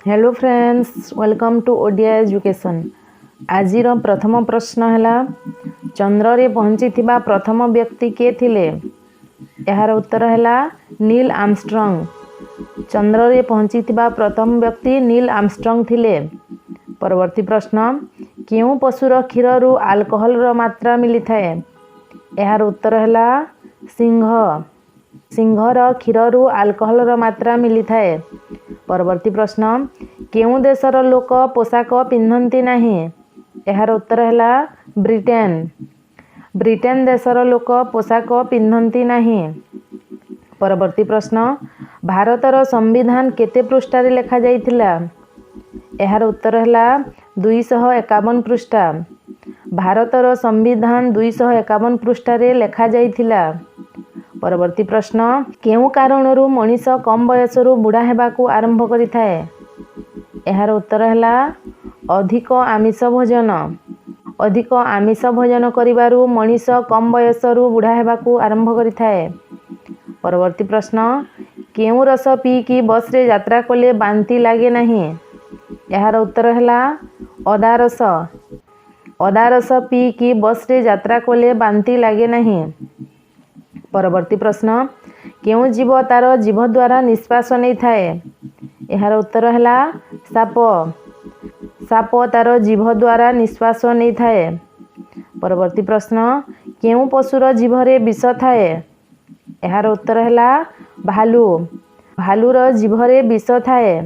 Hello friends, welcome to Odia education. आजिर प्रथम प्रश्न है चंद्र रे पहुँची प्रथम व्यक्ति किए थिले? यार उत्तर है नील आर्मस्ट्रंग। चंद्र रे पहुँची प्रथम व्यक्ति नील आर्मस्ट्रंग थिले। परवर्ती प्रश्न क्यों पशुर क्षीर रु अल्कोहल मात्रा मिली थाए? यार उत्तर है सिंह। सिंहर क्षीर रु अल्कोहल मात्रा मिली थाए। परवर्ती प्रश्न केउं देशर लोक पोशाक पिंधती नहीं? यार उत्तर है ब्रिटेन। ब्रिटेन देशर लोक पोशाक पिंधती नहीं। परवर्ती प्रश्न भारतर संविधान केते पृष्ठारे लेखा जाइथिला? यार उत्तर है 251 पृष्ठा। भारतर संविधान 251 पृष्ठारे लेखा जाइथिला। परवर्ती प्रश्न केउं कारणरू मनीष कम बयसरू बुढ़ा हेबाकू आरंभ करिथाए? यार उत्तर है अधिक आमिष भोजन। अधिक आमिष भोजन करिबारु मनीष कम बयसरू बुढ़ा हेबाकू आरंभ करिथाए। परवर्ती प्रश्न केउं रस पीकी बस रे यात्रा कले बांती लागे नहीं? यार उत्तर है अदा रस। अदा रस पीकी बस रे यात्रा कले बांती लागे नहीं। परवर्ती प्रश्न केउं जीव तार जीभ द्वारा निश्वास नहीं थाए? यार उत्तर है साप। साप तार जीभ द्वारा निश्वास नहीं थाए। परवर्ती प्रश्न केउं पशुर जीभरे विष थाए? यार उत्तर है भालू। भालूर जीभरे विष थाए।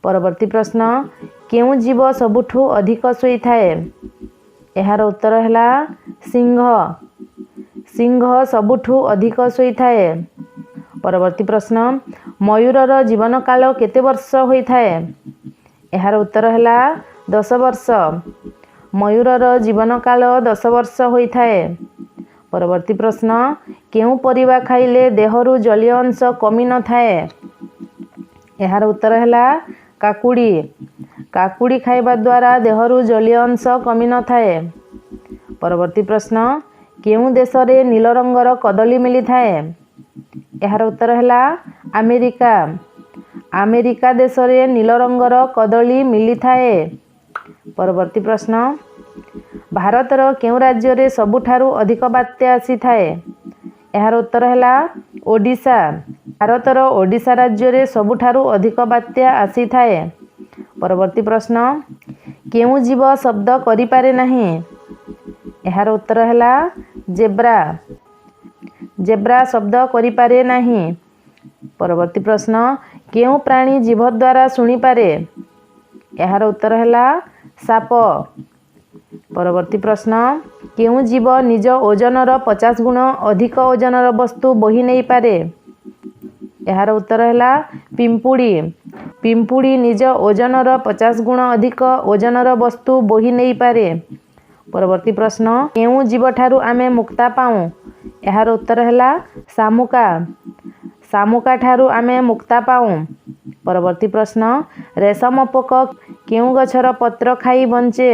परवर्ती प्रश्न केउं जीव सबुठु अधिक शोई थाए? यार उत्तर है सिंह। सिंह सबुठु अधिक शोई थाए। परवर्ती प्रश्न मयूरर जीवन काल केते वर्ष होई थाए? यार उत्तर है 10 वर्ष। मयूरर जीवन काल 10 वर्ष होई थाए। परवर्ती प्रश्न केउं परिबा खाइले देहरु जलीय अंश कमी न थाए? यार उत्तर है काकुड़ी। काकुड़ी खाइबा द्वारा देहरु जलीय अंश कमी न थाए। परवर्ती प्रश्न केउं देश रे नील रंगर कदली मिली थाए? यार उत्तर है अमेरिका। अमेरिका देश रे नील रंगर कदली मिली थाए। परवर्ती प्रश्न भारतर केउं राज्य रे सबुठारु अधिक बात्या आसी थाए? यार उत्तर है ओडिशा। भारतर ओडिशा राज्य रे सबुठारु अधिक बात्या आसी थाए। परवर्ती प्रश्न केउं जीव शब्द करि पारे नहीं? यार उत्तर है जेब्रा। जेब्रा शब्द करि पारे नहीं। परवर्ती प्रश्न केउं प्राणी जीभ द्वारा शुणी पारे? यार उत्तर है साप। परवर्ती प्रश्न केउं जीव निज ओजनर 50 गुण अधिक ओजनर वस्तु बोही नहीं पारे? यार उत्तर है पिंपुड़ी। पिंपुड़ी निज ओजनर 50 गुण अधिक ओजनर वस्तु बोही नहीं पारे। परवर्ती प्रश्न केउं जीव ठारू आमे मुक्ता पाऊँ? यार उत्तर है शामुका। शामुका ठारू आमे मुक्ता पाऊँ। परवर्ती प्रश्न रेशम पोक केउं गछर पत्र खाई बंचे?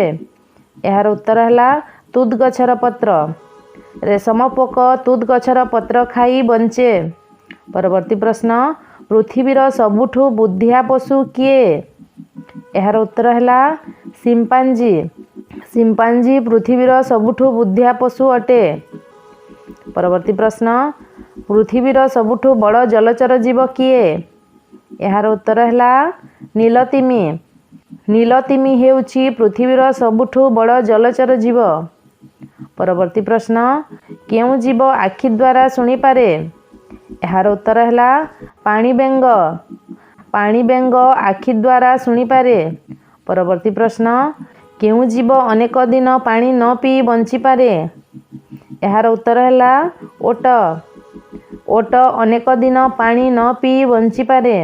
यार उत्तर है तुद गछर पत्र। रेशम पोक तुद गछर पत्र खाई बंचे। परवर्ती प्रश्न पृथ्वीर सबुठु बुद्धिया पशु किए? यार उत्तर है सिंपांजी। सिंपांजी पृथ्वीर सबुठु बुद्धिया पशु अटे। परवर्ती प्रश्न पृथ्वीर सबुठु बड़ जलचर जीव किए? यार उत्तर है नीलतिमी। नीलतिमी हेउछि पृथ्वीर सबुठु बड़ जलचर जीव। परवर्ती प्रश्न केउं जीव आखि द्वारा शुणी पारे? यार उत्तर है पानी बेंग। पानी बेंग आखि द्वारा शुणी पारे। परवर्ती प्रश्न केउं जीव अनेक दिन पानी न पी बंची पारे? यार उत्तर है ओट। ओट अनेक दिन पानी न पी बंची पारे।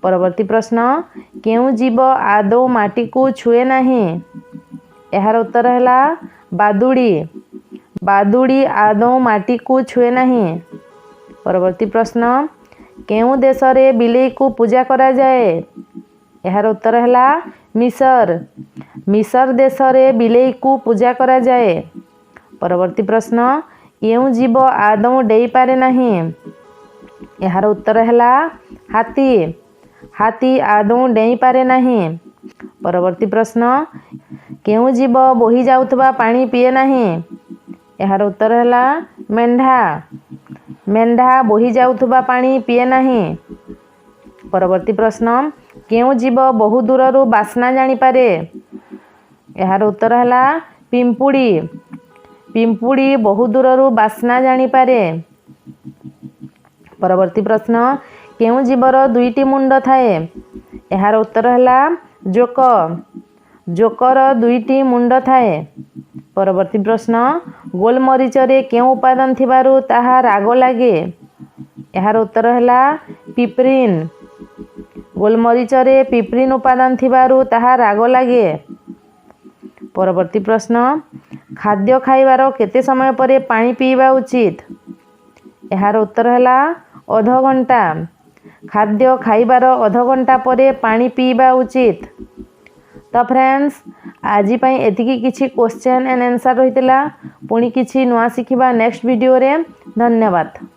परवर्ती प्रश्न केउं जीव आदौ माटी को छुए नहीं? यार उत्तर है बादुड़ी। बादुड़ी आदौ माटी को छुए नहीं। परवर्ती प्रश्न केउं देश रे बिलेई को पूजा करा जाए? यार उत्तर है मिसर। मिसर देश रे बिलेई को पूजा करा जाए। परवर्ती प्रश्न केउं जीव आदौ डेई पारे नहीं? यार उत्तर है हाथी। ହାତୀ ଆଦୌ ଡେଇଁ ପାରେ ନାହିଁ। ପରବର୍ତ୍ତୀ ପ୍ରଶ୍ନ, କେଉଁ ଜୀବ ବୋହି ଯାଉଥିବା ପାଣି ପିଏ ନାହିଁ? ଏହାର ଉତ୍ତର ହେଲା ମେଣ୍ଢା। ମେଣ୍ଢା ବୋହି ଯାଉଥିବା ପାଣି ପିଏ ନାହିଁ। ପରବର୍ତ୍ତୀ ପ୍ରଶ୍ନ, କେଉଁ ଜୀବ ବହୁ ଦୂରରୁ ବାସ୍ନା ଜାଣିପାରେ? ଏହାର ଉତ୍ତର ହେଲା ପିମ୍ପୁଡ଼ି। ପିମ୍ପୁଡ଼ି ବହୁ ଦୂରରୁ ବାସ୍ନା ଜାଣିପାରେ। ପରବର୍ତ୍ତୀ ପ୍ରଶ୍ନ, କେଉଁ ଜୀବର ଦୁଇଟି ମୁଣ୍ଡ ଥାଏ? ଏହାର ଉତ୍ତର ହେଲା ଜୋକ। ଜୋକର ଦୁଇଟି ମୁଣ୍ଡ ଥାଏ। ପରବର୍ତ୍ତୀ ପ୍ରଶ୍ନ, ଗୋଲମରିଚରେ କେଉଁ ଉପାଦାନ ଥିବାରୁ ତାହା ରାଗ ଲାଗେ? ଏହାର ଉତ୍ତର ହେଲା ପିପ୍ରିନ୍। ଗୋଲମରିଚରେ ପିପ୍ରିନ୍ ଉପାଦାନ ଥିବାରୁ ତାହା ରାଗ ଲାଗେ। ପରବର୍ତ୍ତୀ ପ୍ରଶ୍ନ, ଖାଦ୍ୟ ଖାଇବାର କେତେ ସମୟ ପରେ ପାଣି ପିଇବା ଉଚିତ? ଏହାର ଉତ୍ତର ହେଲା ଅଧଘଣ୍ଟା। ଖାଦ୍ୟ ଖାଇବାର ଅଧଘଣ୍ଟା ପରେ ପାଣି ପିଇବା ଉଚିତ। ତ ଫ୍ରେଣ୍ଡସ୍, ଆଜି ପାଇଁ ଏତିକି କିଛି କ୍ୱେଶ୍ଚନ୍ ଆଣ୍ଡ ଆନ୍ସର୍ ରହିଥିଲା। ପୁଣି କିଛି ନୂଆ ଶିଖିବା ନେକ୍ସଟ ଭିଡ଼ିଓରେ। ଧନ୍ୟବାଦ।